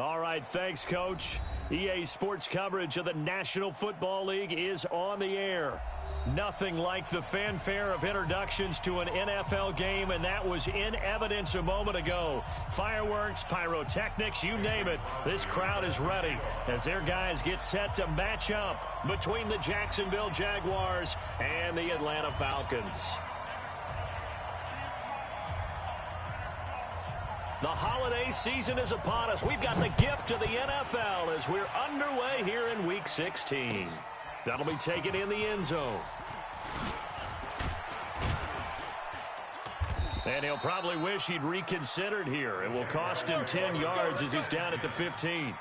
All right, thanks, Coach. EA Sports coverage of the National Football League is on the air. Nothing like the fanfare of introductions to an NFL game, and that was in evidence a moment ago. Fireworks, pyrotechnics, you name it. This crowd is ready as their guys get set to match up between the Jacksonville Jaguars and the Atlanta Falcons. The holiday season is upon us. We've got the gift of the NFL as we're underway here in Week 16. That'll be taken in the end zone. And he'll probably wish he'd reconsidered here. It will cost him 10 yards as he's down at the 15.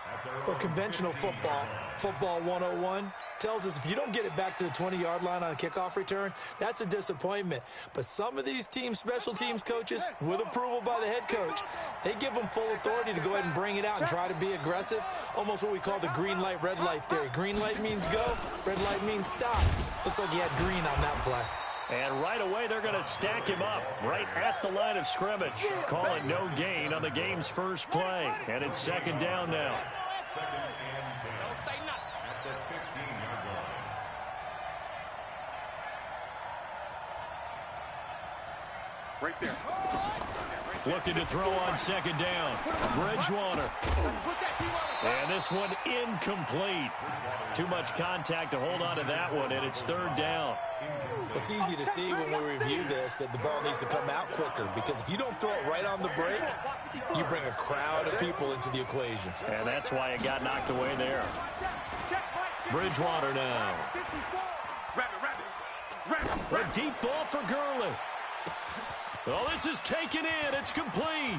Well, conventional football 101, tells us if you don't get it back to the 20-yard line on a kickoff return, that's a disappointment. But some of these teams, special teams coaches, with approval by the head coach, they give them full authority to go ahead and bring it out and try to be aggressive. Almost what we call the green light, red light theory. Green light means go, red light means stop. Looks like he had green on that play. And right away, they're going to stack him up right at the line of scrimmage. Call it no gain on the game's first play. And it's second down now. Second and 10. Don't say nothing. At the 15-yard line. Right there. Looking to throw on second down. Bridgewater. And this one incomplete. Too much contact to hold on to that one, and it's third down. It's easy to see when we review this that the ball needs to come out quicker, because if you don't throw it right on the break, you bring a crowd of people into the equation. And that's why it got knocked away there. Bridgewater now. A deep ball for Gurley. Oh, this is taken in. It's complete.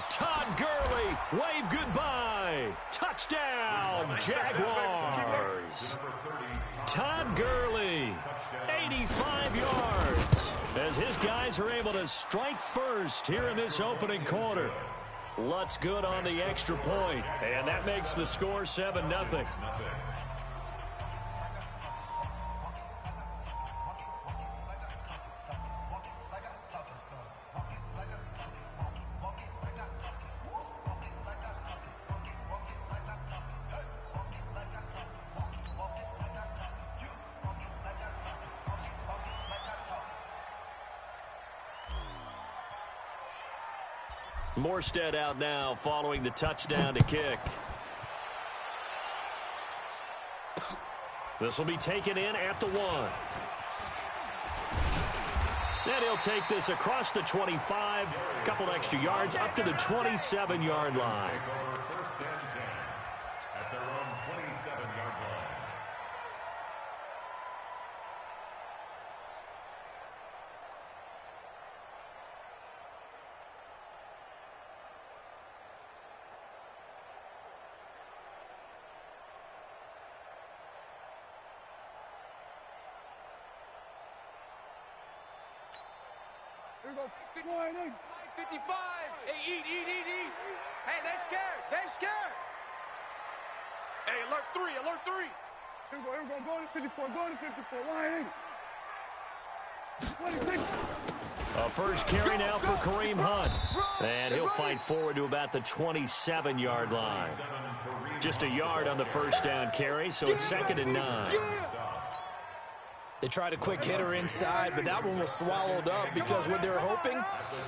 Todd Gurley, wave goodbye. Touchdown, Jaguars. Todd Gurley, 85 yards, as his guys are able to strike first here in this opening quarter. Lutz good on the extra point, and that makes the score 7-0. Morstead out now following the touchdown to kick. This will be taken in at the 1. And he'll take this across the 25, a couple extra yards up to the 27-yard line. First and 10 at their own 27-yard line. Here we go. 55. Hey, eat. Hey, they're scared. Hey, alert 3. Here we go. Go to 54. Line 26. A first carry now for Kareem Hunt. And he'll fight forward to about the 27-yard line. Just a yard on the first down carry, so it's 2nd and 9. They tried a quick hitter inside, but that one was swallowed up because what they're hoping,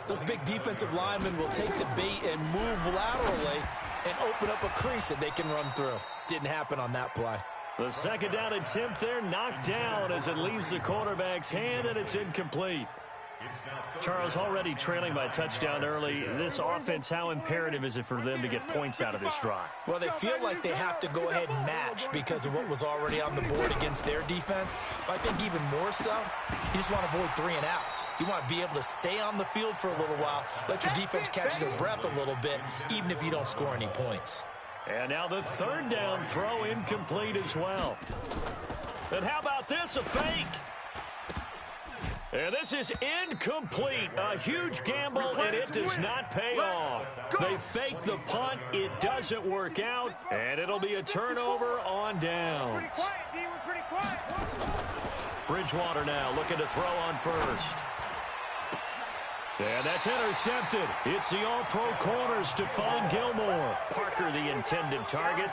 those big defensive linemen will take the bait and move laterally and open up a crease that they can run through. Didn't happen on that play. The second down attempt there knocked down as it leaves the quarterback's hand, and it's incomplete. Charles, already trailing by touchdown early. This offense, how imperative is it for them to get points out of this drive? Well, they feel like they have to go ahead and match because of what was already on the board against their defense. But I think even more so, you just want to avoid 3 and outs. You want to be able to stay on the field for a little while, let your defense catch their breath a little bit, even if you don't score any points. And now the third down throw incomplete as well. And how about this, a fake? And this is incomplete. A huge gamble, and it does not pay off. They fake the punt. It doesn't work out, and it'll be a turnover on downs. Bridgewater now looking to throw on first. And that's intercepted. It's the all-pro corner, Stephon Gilmore. Parker, the intended target.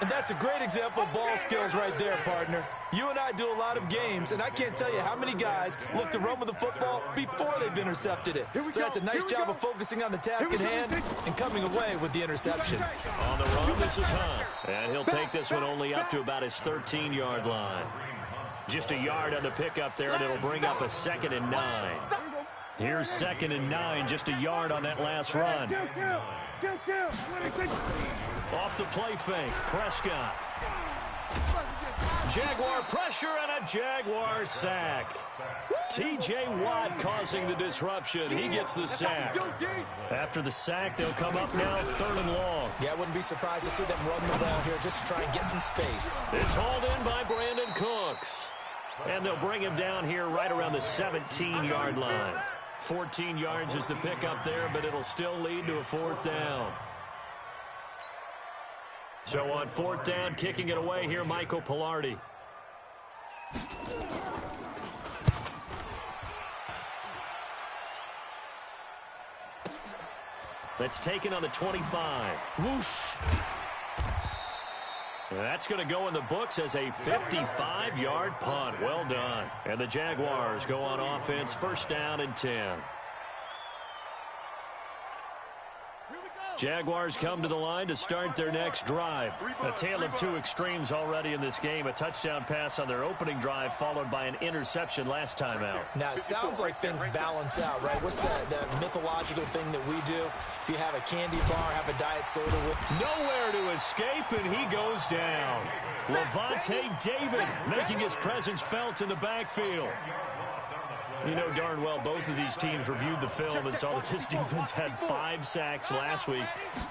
And that's a great example of ball skills right there, partner. You and I do a lot of games, and I can't tell you how many guys look to run with the football before they've intercepted it. So that's a nice job of focusing on the task at hand and coming away with the interception. On the run, this is Hunt. And he'll take this one only up to about his 13-yard line. Just a yard on the pickup there, and it'll bring up a 2nd and 9. Here's 2nd and 9, just a yard on that last run. Off the play fake, Prescott. Jaguar pressure and a Jaguar sack. T.J. Watt causing the disruption. He gets the sack. After the sack, they'll come up now 3rd and long. Yeah, I wouldn't be surprised to see them run the ball here just to try and get some space. It's hauled in by Brandon Cooks. And they'll bring him down here right around the 17-yard line. 14 yards is the pickup there, but it'll still lead to a 4th down. So on 4th down, kicking it away here, Michael Pilardi. That's taken on the 25. Whoosh. That's going to go in the books as a 55-yard punt. Well done. And the Jaguars go on offense, 1st down and 10. Jaguars come to the line to start their next drive. A tale of two extremes already in this game. A touchdown pass on their opening drive followed by an interception last time out. Now, it sounds like things balance out, right? What's that mythological thing that we do? If you have a candy bar, have a diet soda with... Nowhere to escape, and he goes down. Levante David making his presence felt in the backfield. You know darn well both of these teams reviewed the film and saw that this defense had 5 sacks last week.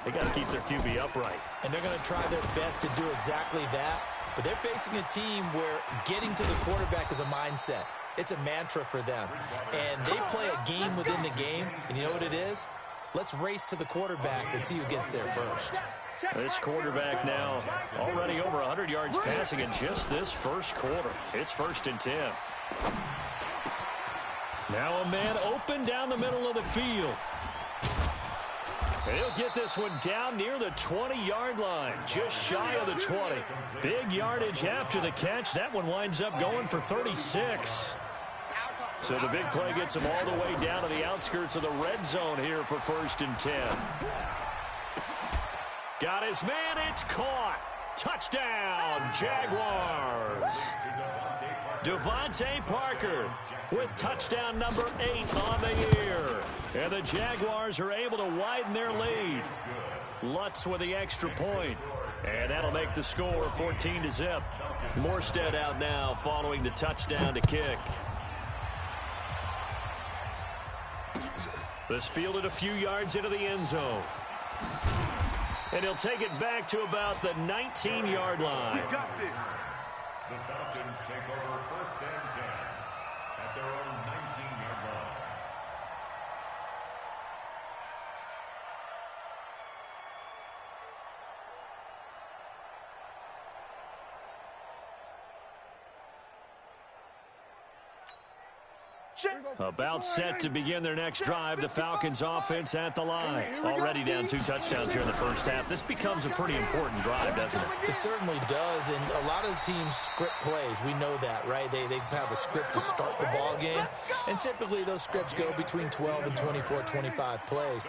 They got to keep their QB upright. And they're going to try their best to do exactly that. But they're facing a team where getting to the quarterback is a mindset. It's a mantra for them. And they play a game within the game. And you know what it is? Let's race to the quarterback and see who gets there first. This quarterback now already over 100 yards passing in just this first quarter. It's 1st and 10. Now a man open down the middle of the field. And he'll get this one down near the 20-yard line, just shy of the 20. Big yardage after the catch. That one winds up going for 36. So the big play gets him all the way down to the outskirts of the red zone here for 1st and 10. Got his man. It's caught. Touchdown, Jaguars. Devontae Parker with touchdown number 8 on the year. And the Jaguars are able to widen their lead. Lutz with the extra point. And that'll make the score 14-0. Morstead out now following the touchdown to kick. This fielded a few yards into the end zone. And he'll take it back to about the 19-yard line. We got this. The Falcons take over 1st and 10 at their own 19-yard line. About set to begin their next drive. The Falcons offense at the line. Already down 2 touchdowns here in the first half. This becomes a pretty important drive, doesn't it? It certainly does, and a lot of the teams script plays. We know that, right? They have a script to start the ball game, and typically those scripts go between 12 and 24, 25 plays.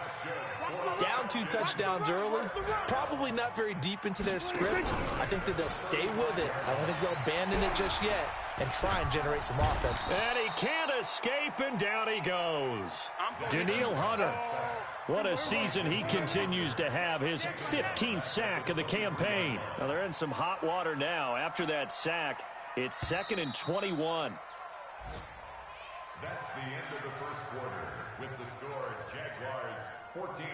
Down 2 touchdowns early, probably not very deep into their script. I think that they'll stay with it. I don't think they'll abandon it just yet and try and generate some offense. And he can't escape, and down he goes. Danielle Hunter. What a season he continues to have. His 15th sack of the campaign. Now they're in some hot water now. After that sack, it's 2nd and 21. That's the end of the first quarter. With the score, Jaguars 14,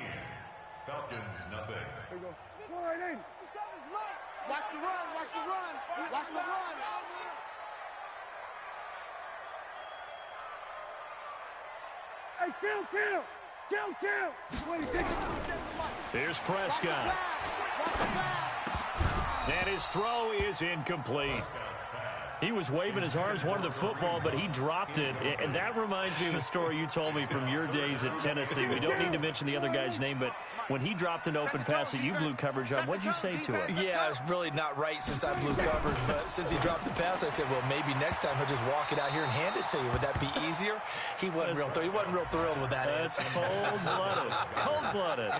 Falcons nothing. Here we go. Watch the run, watch the run, watch the run. Hey, kill. Here's Prescott. And his throw is incomplete. He was waving his arms, wanted the football, but he dropped it. And that reminds me of a story you told me from your days at Tennessee. We don't need to mention the other guy's name, but when he dropped an open pass that you blew coverage on, what'd you say to him? Yeah, it's really not right since I blew coverage, but since he dropped the pass, I said, well, maybe next time he'll just walk it out here and hand it to you. Would that be easier? He wasn't real thrilled with that. That's cold-blooded. Cold-blooded.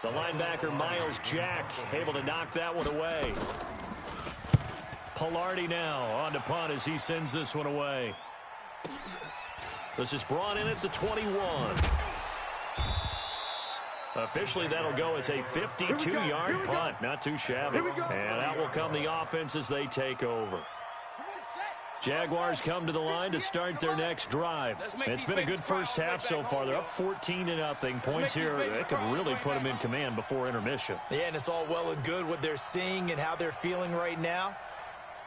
The linebacker, Miles Jack, able to knock that one away. Pilardi now on to punt as he sends this one away. This is brought in at the 21. Officially, that'll go as a 52-yard punt. Not too shabby. And out will come the offense as they take over. Jaguars come to the line to start their next drive. It's been a good first half so far. They're up 14-0. Points here, that could really put them in command before intermission. Yeah, and it's all well and good what they're seeing and how they're feeling right now.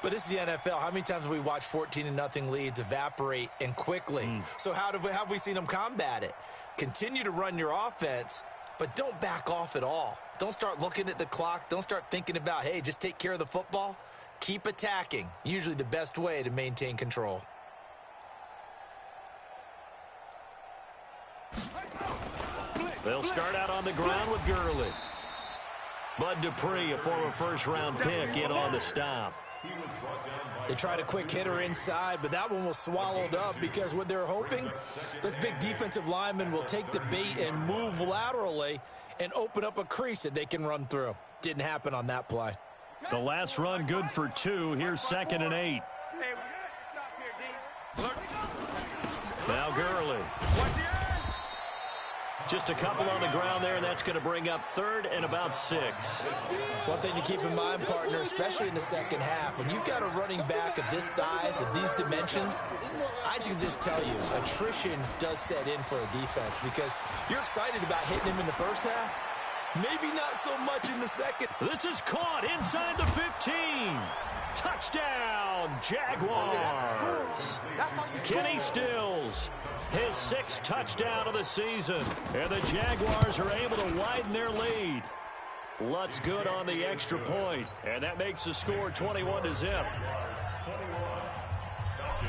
But this is the NFL. How many times have we watched 14-0 leads evaporate and quickly? So how have we seen them combat it? Continue to run your offense, but don't back off at all. Don't start looking at the clock. Don't start thinking about, hey, just take care of the football. Keep attacking. Usually the best way to maintain control. They'll start out on the ground with Gurley. Bud Dupree, a former first-round pick, in on the stop. They tried a quick hitter inside, but that one was swallowed up because what they're hoping, this big defensive lineman will take the bait and move laterally and open up a crease that they can run through. Didn't happen on that play. The last run good for 2. Here's 2nd and 8. Now Gurley. Just a couple on the ground there, and that's going to bring up 3rd and about 6. One thing to keep in mind, partner, especially in the second half, when you've got a running back of this size, of these dimensions, I can just tell you, attrition does set in for a defense because you're excited about hitting him in the first half. Maybe not so much in the second. This is caught inside the 15. Touchdown, Jaguars. Kenny Stills, his 6th touchdown of the season. And the Jaguars are able to widen their lead. Lutz good on the extra point. And that makes the score 21-0.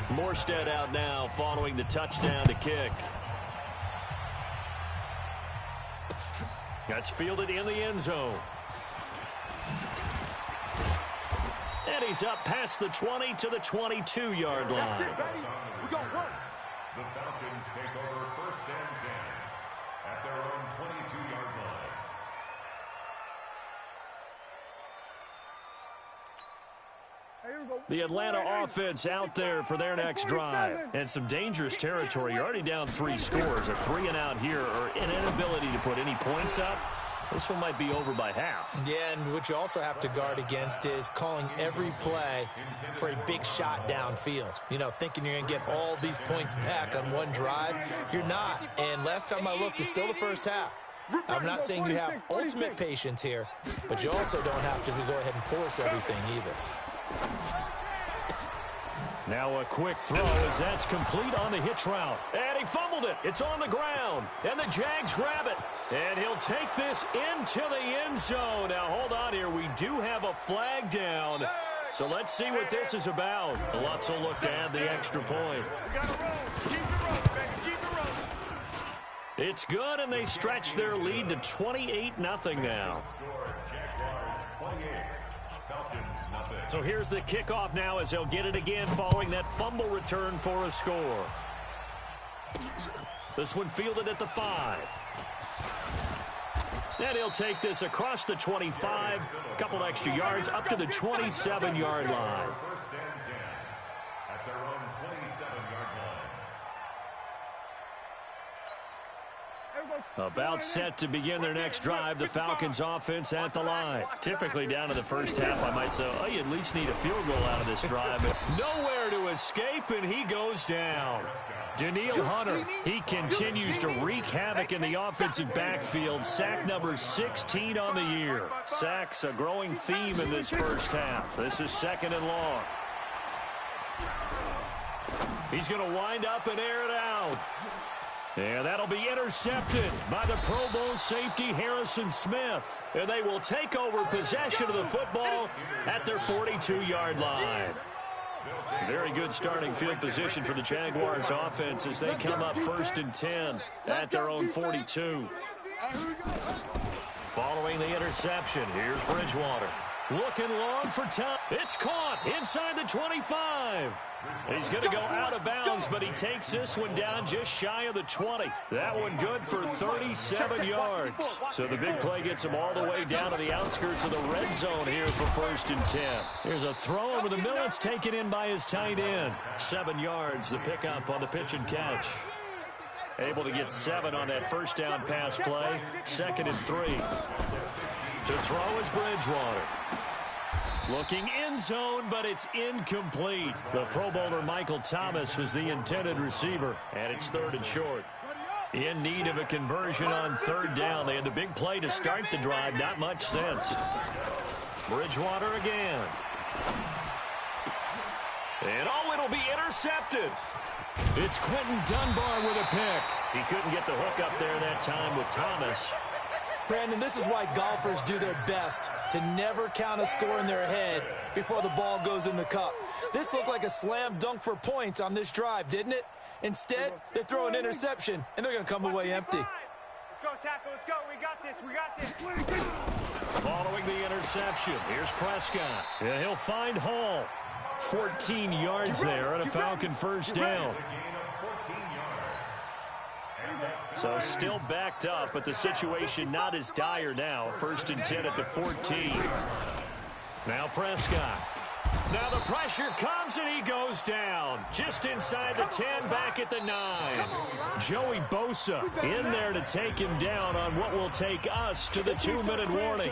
Morstead out now following the touchdown to kick. That's fielded in the end zone. And he's up past the 20 to the 22-yard line. The Falcons take over 1st and 10 at their own 22-yard line. The Atlanta offense out there for their next drive. And some dangerous territory. You're already down 3 scores. A 3-and-out here, or an inability to put any points up. This one might be over by half. Yeah, and what you also have to guard against is calling every play for a big shot downfield. You know, thinking you're going to get all these points back on one drive. You're not. And last time I looked, it's still the first half. I'm not saying you have ultimate patience here, but you also don't have to go ahead and force everything either. Now a quick throw as that's complete on the hitch route. And he fumbled it. It's on the ground. And the Jags grab it. And he'll take this into the end zone. Now hold on here. We do have a flag down. So let's see what this is about. Lutz will look to add the extra point. It's good, and they stretch their lead to 28-0 now. So here's the kickoff now as they'll get it again following that fumble return for a score. This one fielded at the 5. And he'll take this across the 25, a couple extra yards up to the 27-yard line. 1st and 10 at their own 27-yard line. About set to begin their next drive, the Falcons offense at the line. Typically down to the first half, I might say, oh, you at least need a field goal out of this drive. But nowhere to escape, and he goes down. Danielle Hunter, he continues to wreak havoc in the offensive backfield. Sack number 16 on the year. Sacks a growing theme in this first half. This is 2nd and long. He's going to wind up and air it out. And that'll be intercepted by the Pro Bowl safety Harrison Smith. And they will take over possession of the football at their 42-yard line. Very good starting field position for the Jaguars offense as they come up 1st and 10 at their own 42. Following the interception, here's Bridgewater. Looking long for time. It's caught inside the 25. He's going to go out of bounds, but he takes this one down just shy of the 20. That one good for 37 yards. So the big play gets him all the way down to the outskirts of the red zone here for 1st and 10. Here's a throw over the middle. It's taken in by his tight end. 7 yards, the pickup on the pitch and catch. Able to get 7 on that first down pass play. 2nd and 3. To throw is Bridgewater. Looking end zone, but it's incomplete. The Pro Bowler Michael Thomas was the intended receiver, and it's 3rd and short. In need of a conversion on 3rd down. They had the big play to start the drive. Not much sense. Bridgewater again. And it'll be intercepted. It's Quentin Dunbar with a pick. He couldn't get the hook up there that time with Thomas. Brandon, this is why golfers do their best to never count a score in their head before the ball goes in the cup. This looked like a slam dunk for points on this drive, didn't it? Instead, they throw an interception, and they're going to come away empty. Let's go, tackle. Let's go. We got this. We got this. Following the interception, here's Prescott. And he'll find Hall. 14 yards there and a Falcon first down. So still backed up, but the situation not as dire now. 1st and 10 at the 14. Now Prescott. Now the pressure comes and he goes down. Just inside the 10, back at the 9. Joey Bosa in there to take him down on what will take us to the 2-minute warning.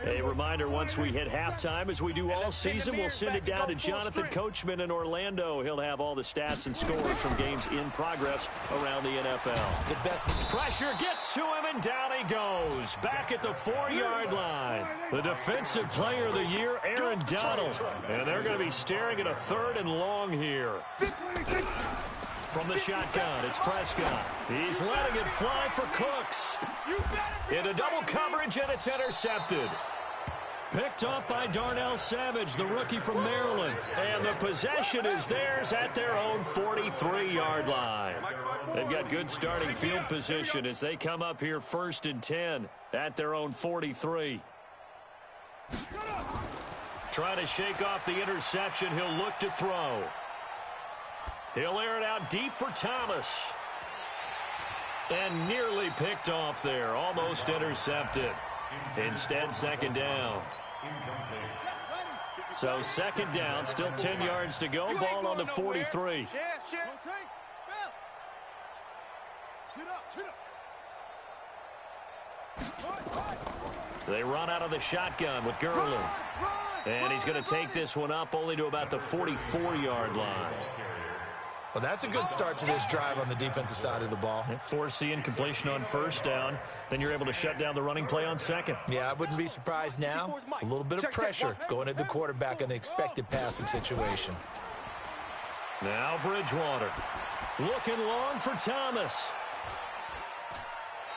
A reminder, once we hit halftime, as we do all season, we'll send it down to Jonathan Coachman in Orlando. He'll have all the stats and scores from games in progress around the NFL. The best pressure gets to him, and down he goes. Back at the 4-yard line. The Defensive Player of the Year, Aaron Donald. And they're going to be staring at a 3rd and long here. From the shotgun, it's Prescott. He's letting it fly for Cooks. Into double coverage, and it's intercepted. Picked off by Darnell Savage, the rookie from Maryland. And the possession is theirs at their own 43-yard line. They've got good starting field position as they come up here 1st and 10 at their own 43. Trying to shake off the interception. He'll look to throw. He'll air it out deep for Thomas. And nearly picked off there. Almost intercepted. Instead, 2nd down. So 2nd down, still 10 yards to go. Ball on the 43. They run out of the shotgun with Gurley. And he's going to take this one up only to about the 44-yard line. Well, that's a good start to this drive on the defensive side of the ball. Force the incompletion on 1st down. Then you're able to shut down the running play on 2nd. Yeah, I wouldn't be surprised now. A little bit of pressure going at the quarterback in the expected passing situation. Now Bridgewater. Looking long for Thomas.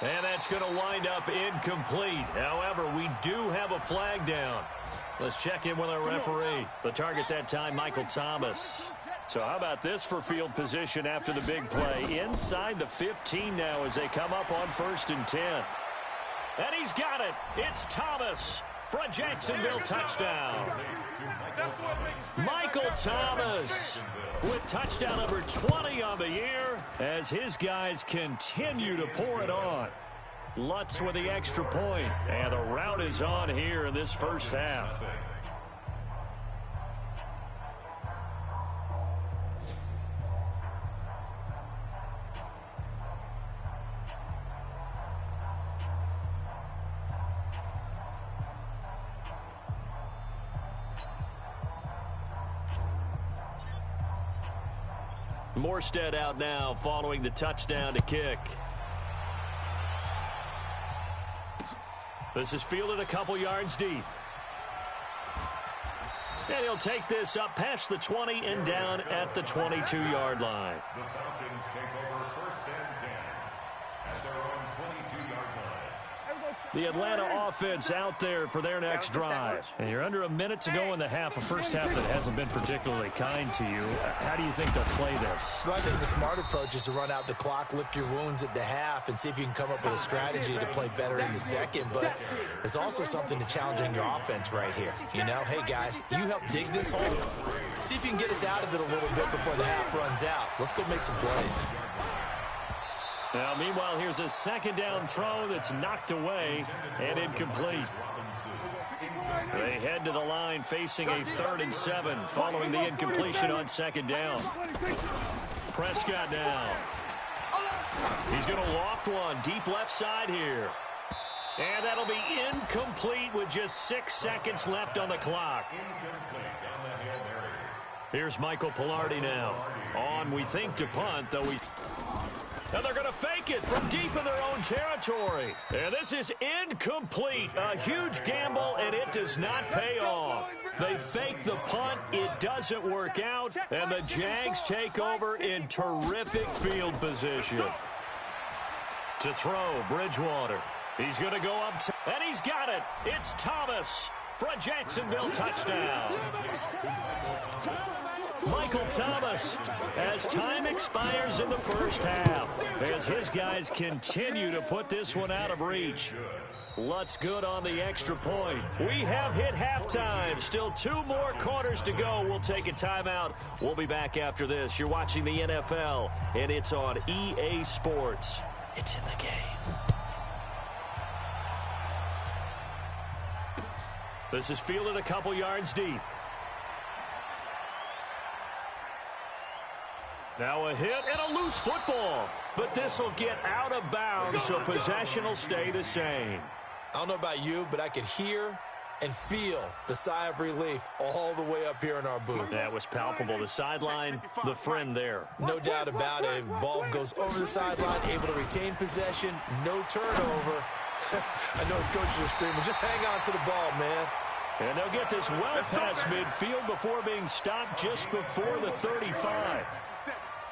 And that's going to wind up incomplete. However, we do have a flag down. Let's check in with our referee. The target that time, Michael Thomas. So how about this for field position after the big play? Inside the 15 now as they come up on 1st and 10. And he's got it. It's Thomas for a Jacksonville touchdown. Michael Thomas with touchdown number 20 on the year as his guys continue to pour it on. Lutz with the extra point. And the rout is on here in this first half. Morstead out now following the touchdown to kick. This is fielded a couple yards deep. And he'll take this up past the 20 and down at the 22-yard line. The Falcons take over first and 10 at their own 22-yard line. The Atlanta offense out there for their next drive. And you're under a minute to go in the half, a first half that hasn't been particularly kind to you. How do you think they'll play this? Well, I think the smart approach is to run out the clock, lick your wounds at the half, and see if you can come up with a strategy to play better in the second. But there's also something to challenging your offense right here. You know, hey, guys, you help dig this hole. See if you can get us out of it a little bit before the half runs out. Let's go make some plays. Now, meanwhile, here's a second down throw that's knocked away and incomplete. They head to the line facing a 3rd and 7 following the incompletion on second down. Prescott now. He's going to loft one deep left side here. And that'll be incomplete with just 6 seconds left on the clock. Here's Michael Pilardi now. On, we think, to punt, though he's... And they're going to fake it from deep in their own territory. And this is incomplete. A huge gamble, and it does not pay off. They fake the punt. It doesn't work out. And the Jags take over in terrific field position. To throw, Bridgewater. He's going to go up, and he's got it. It's Thomas for a Jacksonville touchdown. Michael Thomas, as time expires in the first half, as his guys continue to put this one out of reach. Lutz good on the extra point. We have hit halftime. Still 2 more quarters to go. We'll take a timeout. We'll be back after this. You're watching the NFL, and it's on EA Sports. It's in the game. This is fielded a couple yards deep. Now a hit and a loose football. But this will get out of bounds, so possession will stay the same. I don't know about you, but I could hear and feel the sigh of relief all the way up here in our booth. That was palpable. The sideline, the friend there. No doubt about it. If the ball goes over the sideline, able to retain possession, no turnover. I know his coaches are screaming, just hang on to the ball, man. And they'll get this well past midfield before being stopped just before the 35.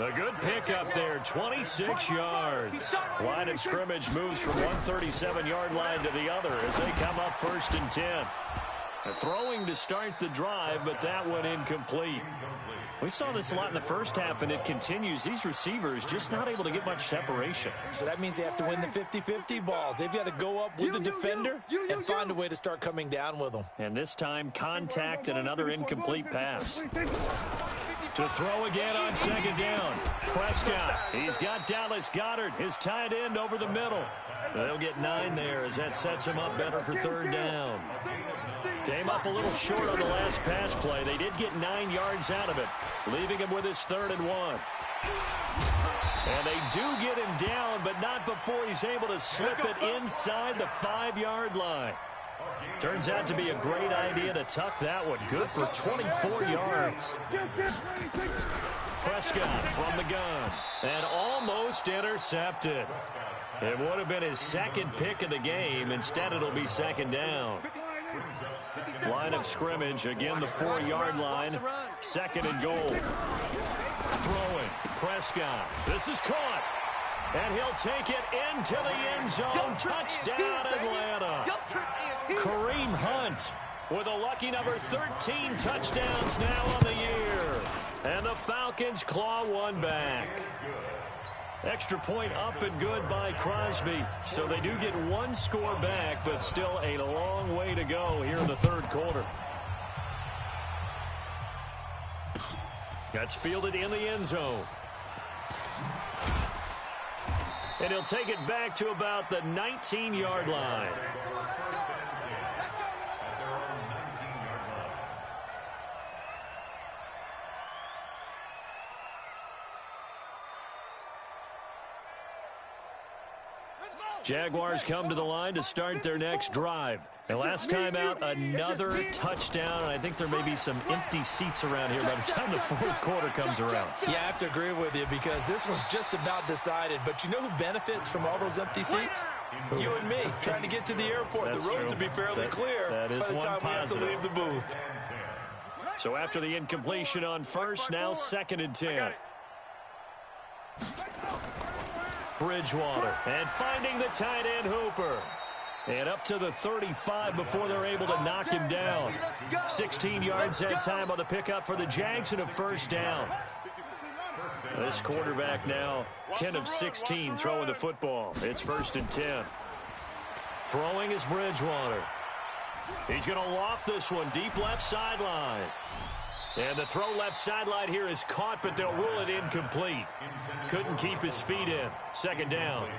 A good pickup there, 26 yards. Line of scrimmage moves from one 37-yard line to the other as they come up 1st and 10. Throwing to start the drive, but that one incomplete. We saw this a lot in the first half, and it continues. These receivers just not able to get much separation. So that means they have to win the 50-50 balls. They've got to go up with the defender and find a way to start coming down with them. And this time, contact and another incomplete pass. To throw again on second down. Prescott. He's got Dallas Goedert, his tight end, over the middle. They'll get 9 there as that sets him up better for 3rd down. Came up a little short on the last pass play. They did get 9 yards out of it, leaving him with his 3rd and 1. And they do get him down, but not before he's able to slip it inside the 5-yard line. Turns out to be a great idea to tuck that one. Good for 24 yards. Prescott from the gun. And almost intercepted. It would have been his 2nd pick of the game. Instead, it'll be 2nd down. Line of scrimmage. Again, the 4-yard line. 2nd and goal. Throwing. Prescott. This is caught. And he'll take it into the end zone. Touchdown, Atlanta. Kareem Hunt with a lucky number 13 touchdowns now on the year. And the Falcons claw one back. Extra point up and good by Crosby. So they do get 1 score back, but still a long way to go here in the 3rd quarter. That's fielded in the end zone. And he'll take it back to about the 19-yard line. Jaguars come to the line to start their next drive. And last time out, another touchdown. And I think there may be some empty seats around here by the time the 4th quarter comes around. Yeah, I have to agree with you because this one's just about decided. But you know who benefits from all those empty seats? You and me trying to get to the airport. That's the roads true. will be fairly clear that is by the one time we have to positive. leave the booth. So after the incompletion on first, now 2nd and 10. Bridgewater, and finding the tight end Hooper. And up to the 35 before they're able to knock him down. 16 yards that time on the pickup for the Jags and a first down. This quarterback now 10 of 16 throwing the football. It's 1st and 10. Throwing is Bridgewater. He's going to loft this one deep left sideline. And the throw left sideline here is caught, but they'll rule it incomplete. Couldn't keep his feet in. 2nd down.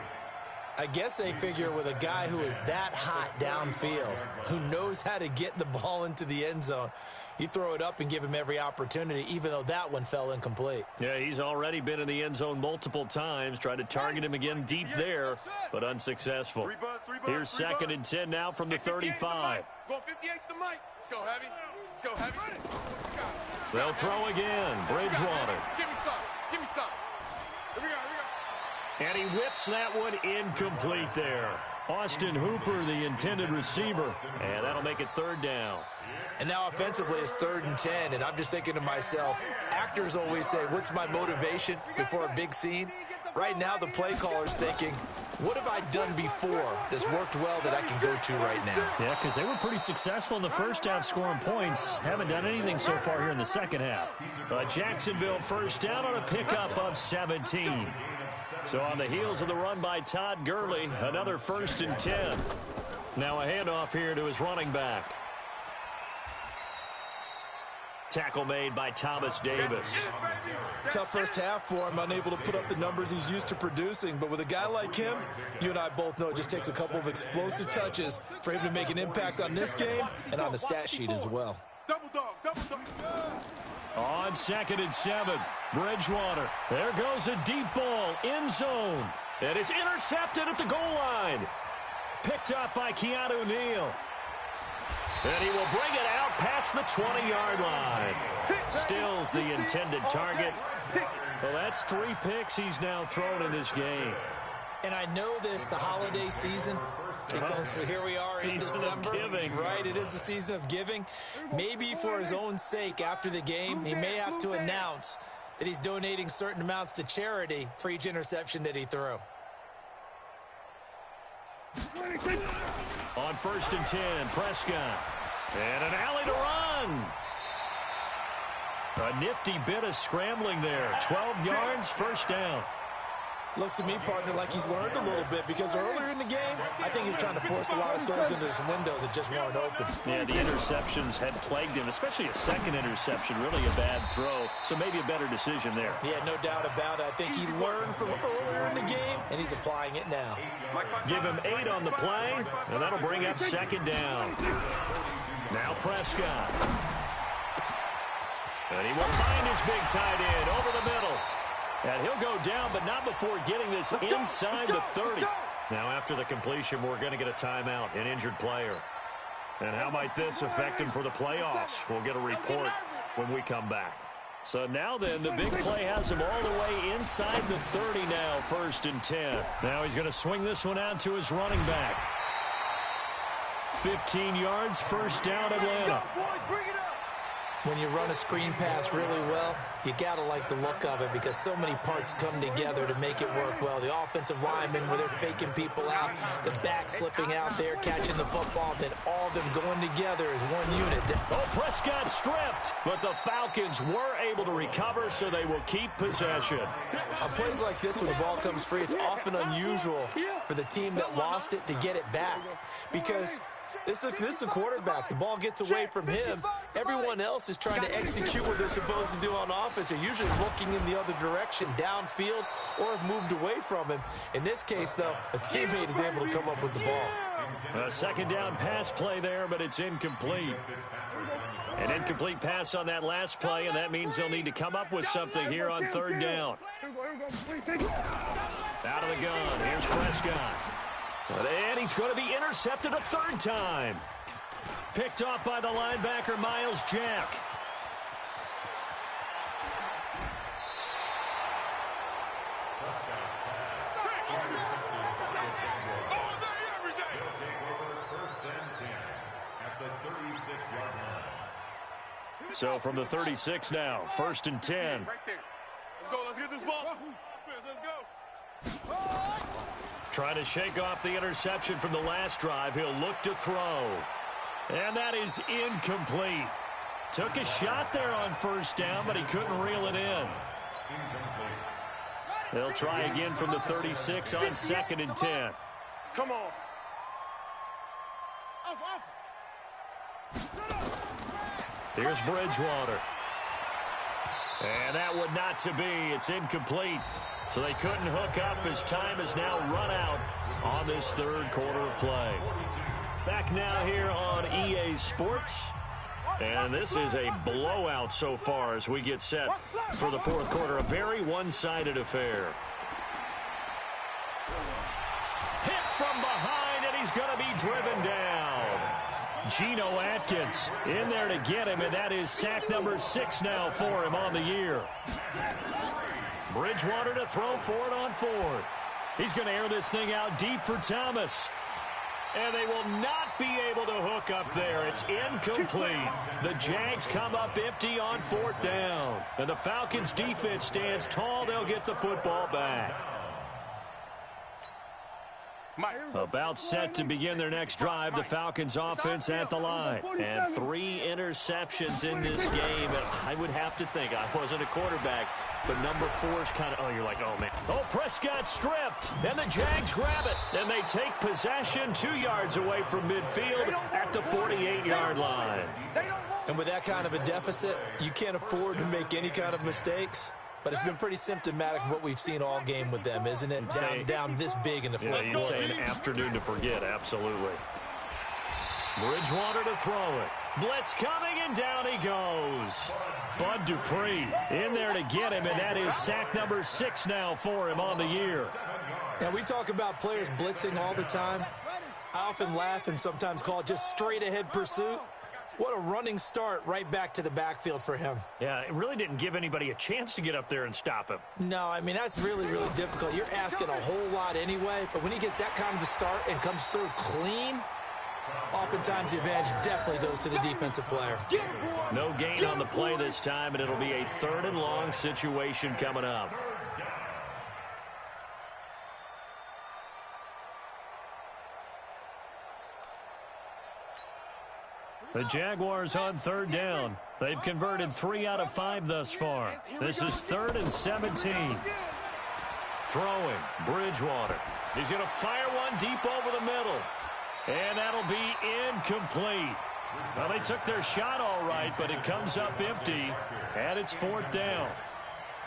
I guess they figure with a guy who is that hot downfield, who knows how to get the ball into the end zone, you throw it up and give him every opportunity, even though that one fell incomplete. Yeah, he's already been in the end zone multiple times. Tried to target him again deep there, but unsuccessful. Here's 2nd and 10 now from the 35. Go 58 to the mic. Let's go, Heavy. Let's go, Heavy. They'll throw again. Bridgewater. Give me some. Give me some. Here we go. And he whips that one incomplete there. Austin Hooper, the intended receiver. And that'll make it 3rd down. And now offensively it's 3rd and 10, and I'm just thinking to myself, actors always say, what's my motivation before a big scene? Right now the play caller's thinking, what have I done before that's worked well that I can go to right now? Yeah, because they were pretty successful in the first half scoring points. Haven't done anything so far here in the second half. Jacksonville first down on a pickup of 17. So on the heels of the run by Todd Gurley, another 1st and 10. Now a handoff here to his running back. Tackle made by Thomas Davis. Tough first half for him, unable to put up the numbers he's used to producing. But with a guy like him, you and I both know it just takes a couple of explosive touches for him to make an impact on this game and on the stat sheet as well. Double dog. Double dog. On 2nd and 7, Bridgewater. There goes a deep ball, end zone. And it's intercepted at the goal line. Picked up by Keanu Neal. And he will bring it out past the 20-yard line. Stills the intended target. Well, that's 3 picks he's now thrown in this game. And I know this, the holiday season, because here we are in December. Season of giving. Right, it is the season of giving. Maybe for his own sake after the game, he may have to announce that he's donating certain amounts to charity for each interception that he threw. On 1st and 10, Prescott. And an alley to run. A nifty bit of scrambling there. 12 yards, 1st down. Looks to me, partner, like he's learned a little bit because earlier in the game, I think he was trying to force a lot of throws into some windows that just weren't open. Yeah, the interceptions had plagued him, especially a 2nd interception, really a bad throw. So maybe a better decision there. Yeah, no doubt about it. I think he learned from earlier in the game, and he's applying it now. Give him 8 on the play, and that'll bring up 2nd down. Now Prescott. And he will find his big tight end over the middle. And he'll go down, but not before getting this inside the 30. Now after the completion, we're going to get a timeout, an injured player. And how might this affect him for the playoffs? We'll get a report when we come back. So now then, the big play has him all the way inside the 30 now, 1st and 10. Now he's going to swing this one out to his running back. 15 yards, 1st down, Atlanta. When you run a screen pass really well, you got to like the look of it because so many parts come together to make it work well. The offensive linemen, where they're faking people out, the back slipping out there, catching the football, then all of them going together as one unit. Oh, Prescott stripped, but the Falcons were able to recover, so they will keep possession. On plays like this, when the ball comes free, it's often unusual for the team that lost it to get it back because this is a quarterback. The ball gets away from him. Everyone else is trying to execute what they're supposed to do on offense. They're usually looking in the other direction, downfield, or have moved away from him. In this case, though, a teammate is able to come up with the ball. A 2nd down pass play there, but it's incomplete. An incomplete pass on that last play, and that means they'll need to come up with something here on 3rd down. Out of the gun, here's Prescott. And he's going to be intercepted a 3rd time. Picked off by the linebacker, Miles Jack. and 10 at the 36-yard line. So from the 36 now, 1st and 10. Right there. Let's go. Let's get this ball. Let's go. Trying to shake off the interception from the last drive. He'll look to throw. And that is incomplete. Took a shot there on 1st down, but he couldn't reel it in. They'll try again from the 36 on 2nd and 10. Come on. Here's Bridgewater. And that would not to be. It's incomplete. So they couldn't hook up as time has now run out on this 3rd quarter of play. Back now here on EA Sports. And this is a blowout so far as we get set for the 4th quarter. A very one-sided affair. Hit from behind, and he's going to be driven down. Geno Atkins in there to get him, and that is sack number 6 now for him on the year. Bridgewater to throw for it on 4th. He's going to air this thing out deep for Thomas. And they will not be able to hook up there. It's incomplete. The Jags come up empty on 4th down. And the Falcons' defense stands tall. They'll get the football back. About set to begin their next drive. The Falcons offense at the line. And 3 interceptions in this game. And I would have to think, I wasn't a quarterback, but number 4 is kind of, oh, you're like, oh, man. Oh, Prescott stripped. And the Jags grab it. And they take possession 2 yards away from midfield at the 48-yard line. And with that kind of a deficit, you can't afford to make any kind of mistakes. But it's been pretty symptomatic of what we've seen all game with them, isn't it? Down this big in the 4th quarter. You'd say an afternoon to forget, absolutely. Bridgewater to throw it. Blitz coming, and down he goes. Bud Dupree in there to get him, and that is sack number 6 now for him on the year. Now, we talk about players blitzing all the time. I often laugh and sometimes call it just straight-ahead pursuit. What a running start right back to the backfield for him. Yeah, it really didn't give anybody a chance to get up there and stop him. No, I mean, that's really, really difficult. You're asking a whole lot anyway, but when he gets that kind of a start and comes through clean, oftentimes the advantage definitely goes to the defensive player. No gain on the play this time, and it'll be a 3rd and long situation coming up. The Jaguars on 3rd down. They've converted 3 out of 5 thus far. This is 3rd and 17. Throwing, Bridgewater. He's going to fire one deep over the middle. And that'll be incomplete. Well, they took their shot all right, but it comes up empty, and it's 4th down.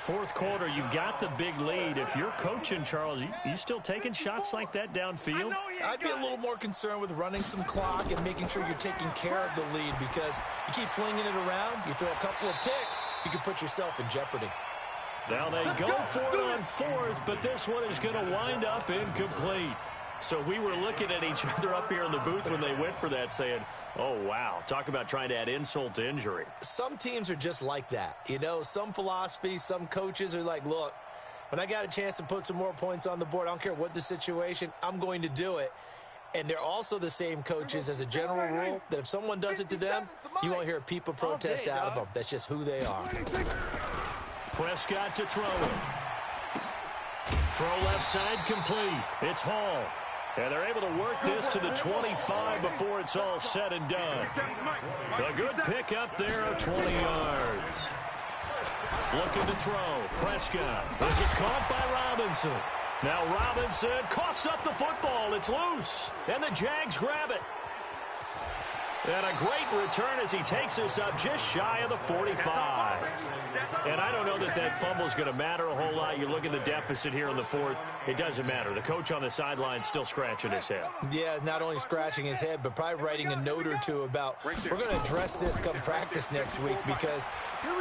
4th quarter, you've got the big lead. If you're coaching, Charles, you still taking shots like that downfield? I'd be a little more concerned with running some clock and making sure you're taking care of the lead, because you keep flinging it around, you throw a couple of picks, you can put yourself in jeopardy. Now they go for it on 4th, but this one is going to wind up incomplete. So we were looking at each other up here in the booth when they went for that, saying, oh, wow, talk about trying to add insult to injury. Some teams are just like that. You know, some philosophies, some coaches are like, look, when I got a chance to put some more points on the board, I don't care what the situation, I'm going to do it. And they're also the same coaches, as a general rule, that if someone does it to them, you won't hear a peep of protest out of them. That's just who they are. Prescott to throw it. Throw left side complete. It's Hall. And they're able to work this to the 25 before it's all said and done. A good pick up there of 20 yards. Looking to throw. Prescott. This is caught by Robinson. Now Robinson coughs up the football. It's loose. And the Jags grab it. And a great return as he takes us up just shy of the 45. And I don't know that that fumble is going to matter a whole lot. You look at the deficit here in the 4th. It doesn't matter. The coach on the sideline still scratching his head. Yeah, not only scratching his head, but probably writing a note or two about, we're going to address this come practice next week, because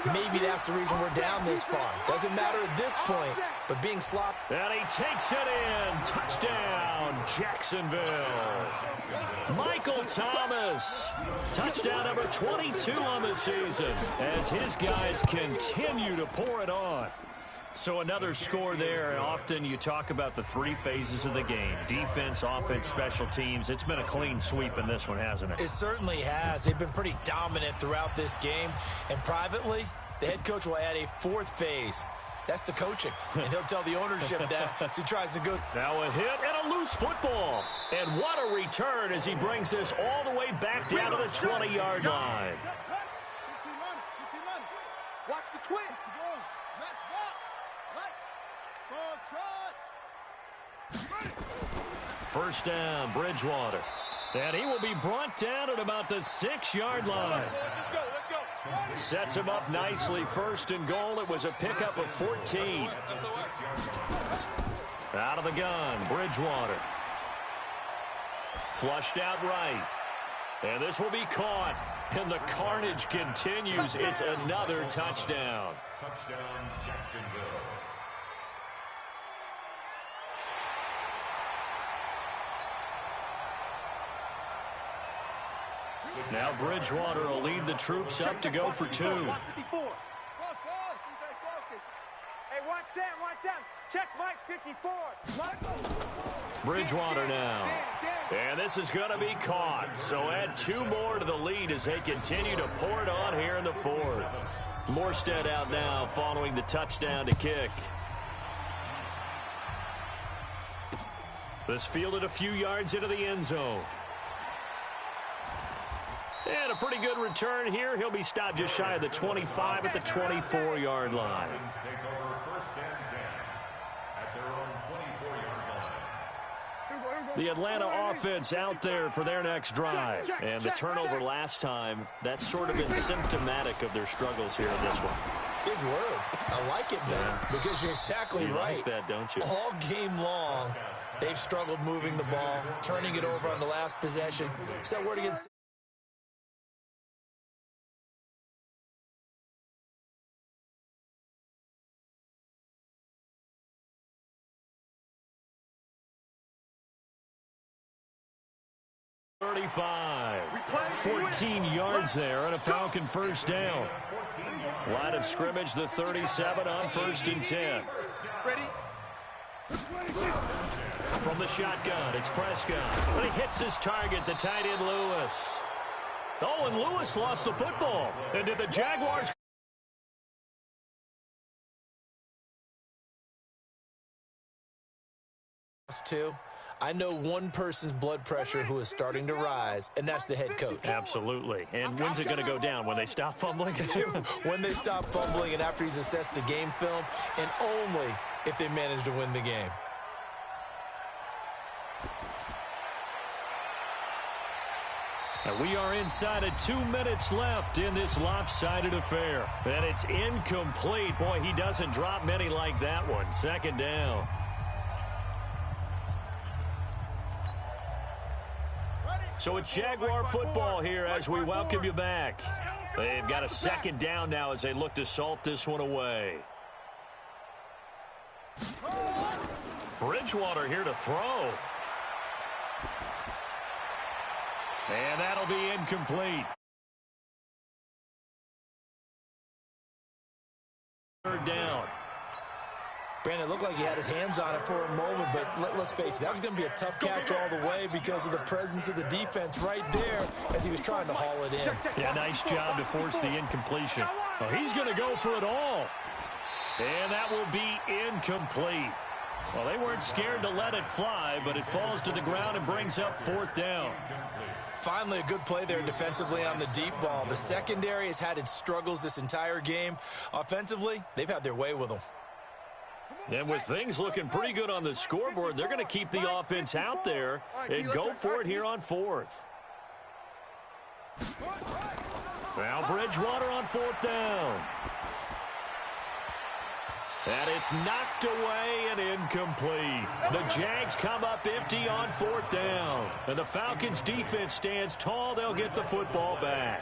maybe that's the reason we're down this far. Doesn't matter at this point, but being sloppy. And he takes it in. Touchdown, Jacksonville. Michael Thomas. Touchdown number 22 on the season as his guys continue to pour it on. So another score there. Often you talk about the three phases of the game: defense, offense, special teams. It's been a clean sweep in this one, hasn't it? It certainly has. They've been pretty dominant throughout this game. And privately, the head coach will add a fourth phase. That's the coaching. And he'll tell the ownership that as he tries to go. Now a hit and a loose football. And what a return as he brings this all the way back down to the 20-yard line. Watch the twin. Match box. Right. First down, Bridgewater. And he will be brought down at about the 6-yard line. Sets him up nicely. First and goal. It was a pickup of 14. Out of the gun, Bridgewater. Flushed out right. And this will be caught. And the carnage continues. It's another touchdown. Touchdown, Jacksonville. Now Bridgewater will lead the troops up to go for 2. Hey, watch Sam. Check Mike 54. Bridgewater now. And this is going to be caught. So add 2 more to the lead as they continue to pour it on here in the 4th. Morstead out now following the touchdown to kick. This fielded a few yards into the end zone. And a pretty good return here. He'll be stopped just shy of the 25 at the 24-yard line. Take over first and 10 at their own 24-yard line. The Atlanta offense out there for their next drive. And the turnover last time, that's sort of been symptomatic of their struggles here in this one. Big word. I like it, though, because you're exactly right. Like that, don't you? All game long, they've struggled moving the ball, turning it over on the last possession. Is that word against? .35. 14 yards there and a Falcon first down. Line of scrimmage, the 37 on first and 10. Ready? From the shotgun, it's Prescott. But he hits his target, the tight end Lewis. Oh, and Lewis lost the football. And did the Jaguars... Two. I know one person's blood pressure who is starting to rise, and that's the head coach. Absolutely. And when's it going to go down? When they stop fumbling? When they stop fumbling and after he's assessed the game film, and only if they manage to win the game. And we are inside of 2 minutes left in this lopsided affair. And it's incomplete. Boy, he doesn't drop many like that one. Second down. So it's Jaguar football here as we welcome you back. They've got a second down now as they look to salt this one away. Bridgewater here to throw. And that'll be incomplete. Third down. Brandon, it looked like he had his hands on it for a moment, but let's face it, that was going to be a tough catch all the way because of the presence of the defense right there as he was trying to haul it in. Yeah, nice job to force the incompletion. Oh, he's going to go for it all. And that will be incomplete. Well, they weren't scared to let it fly, but it falls to the ground and brings up fourth down. Finally, a good play there defensively on the deep ball. The secondary has had its struggles this entire game. Offensively, they've had their way with them. And with things looking pretty good on the scoreboard, they're going to keep the offense out there and go for it here on fourth. Now Bridgewater on fourth down. And it's knocked away and incomplete. The Jags come up empty on fourth down. And the Falcons defense stands tall. They'll get the football back.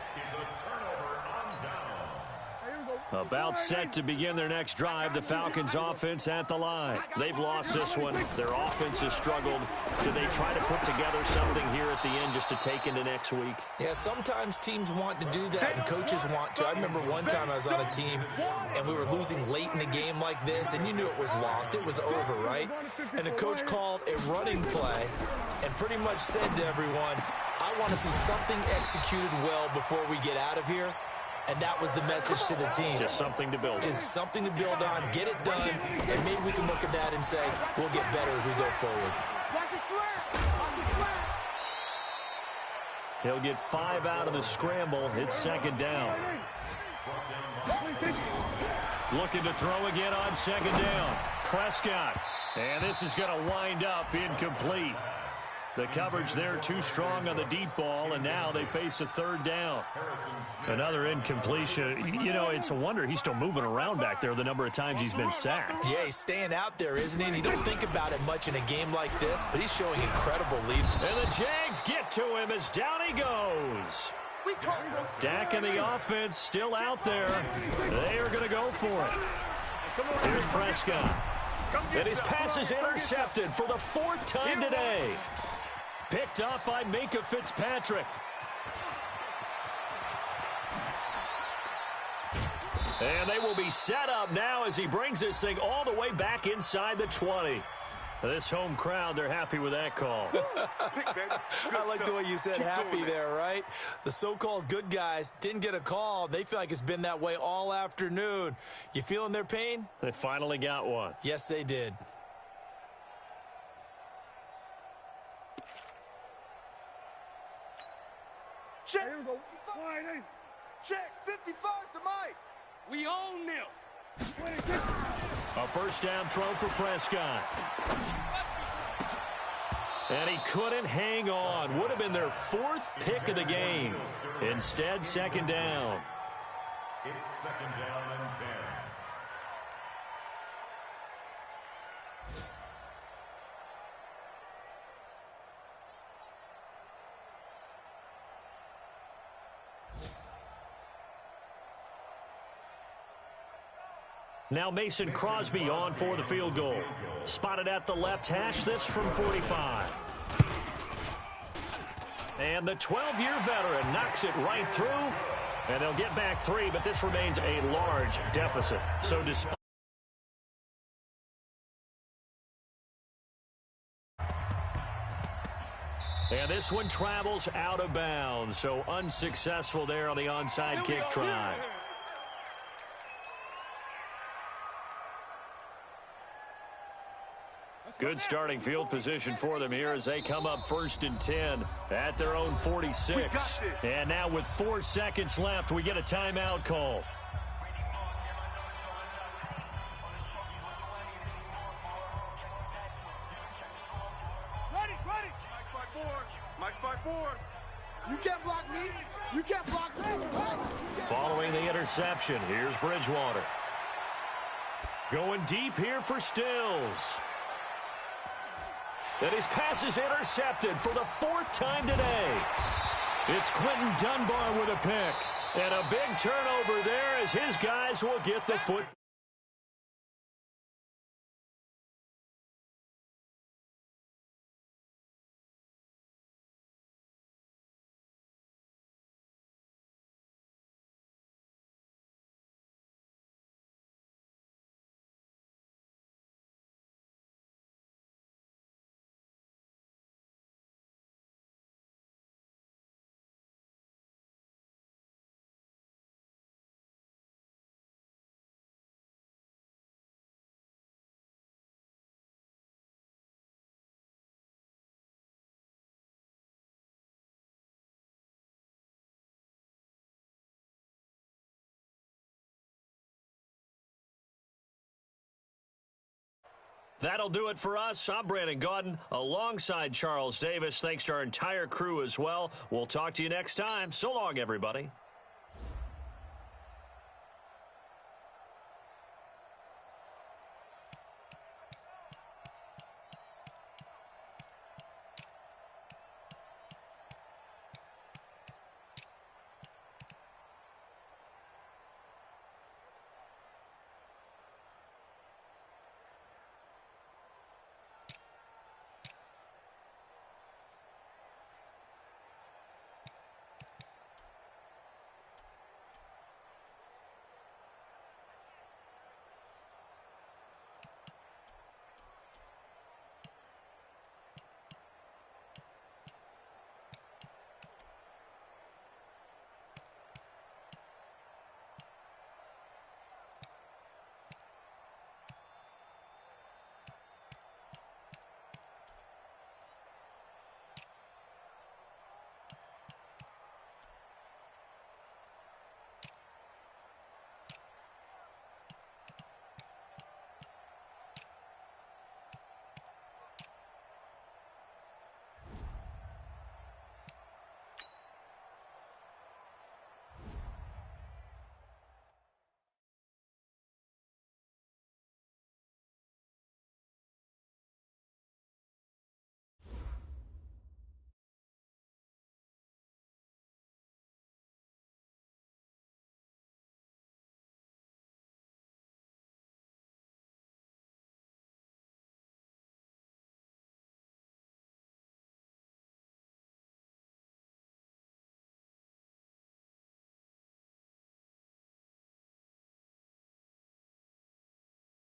About set to begin their next drive, the Falcons offense at the line. They've lost this one. Their offense has struggled. Do they try to put together something here at the end just to take into next week? Yeah, sometimes teams want to do that and coaches want to. I remember one time I was on a team and we were losing late in a game like this and you knew it was lost. It was over, right? And the coach called a running play and pretty much said to everyone, I want to see something executed well before we get out of here. And that was the message to the team. Just something to build on. Just something to build on, get it done, and maybe we can look at that and say, we'll get better as we go forward. He'll get 5 out of the scramble. It's second down. Looking to throw again on second down. Prescott. And this is going to wind up incomplete. The coverage there too strong on the deep ball, and now they face a third down. Another incompletion. You know, it's a wonder he's still moving around back there the number of times he's been sacked. Yeah, he's staying out there, isn't he? And you don't think about it much in a game like this, but he's showing incredible lead. And the Jags get to him as down he goes. Dak and the offense still out there. They are going to go for it. Here's Prescott. And his pass is intercepted for the 4th time today. Picked up by Minkah Fitzpatrick. And they will be set up now as he brings this thing all the way back inside the 20. This home crowd, they're happy with that call. I like the way you said happy there, right? The so-called good guys didn't get a call. They feel like it's been that way all afternoon. You feeling their pain? They finally got one. Yes, they did. Check. Check. 55 to Mike. We own them. A first down throw for Prescott. And he couldn't hang on. Would have been their 4th pick of the game. Instead, second down. It's second down and 10. Now Mason Crosby on for the field goal. Spotted at the left hash, this from 45. And the 12-year veteran knocks it right through. And they'll get back 3, but this remains a large deficit. So despite and this one travels out of bounds. So unsuccessful there on the onside kick try. Good starting field position for them here as they come up 1st and 10 at their own 46. And now with 4 seconds left, we get a timeout call. Ready. Mike, fight forward. Mike, fight forward. You can't block me. You can't block me. Following the interception, here's Bridgewater. Going deep here for Stills. And his pass is intercepted for the 4th time today. It's Quentin Dunbar with a pick. And a big turnover there as his guys will get the foot. That'll do it for us. I'm Brandon Gaudin alongside Charles Davis. Thanks to our entire crew as well. We'll talk to you next time. So long, everybody.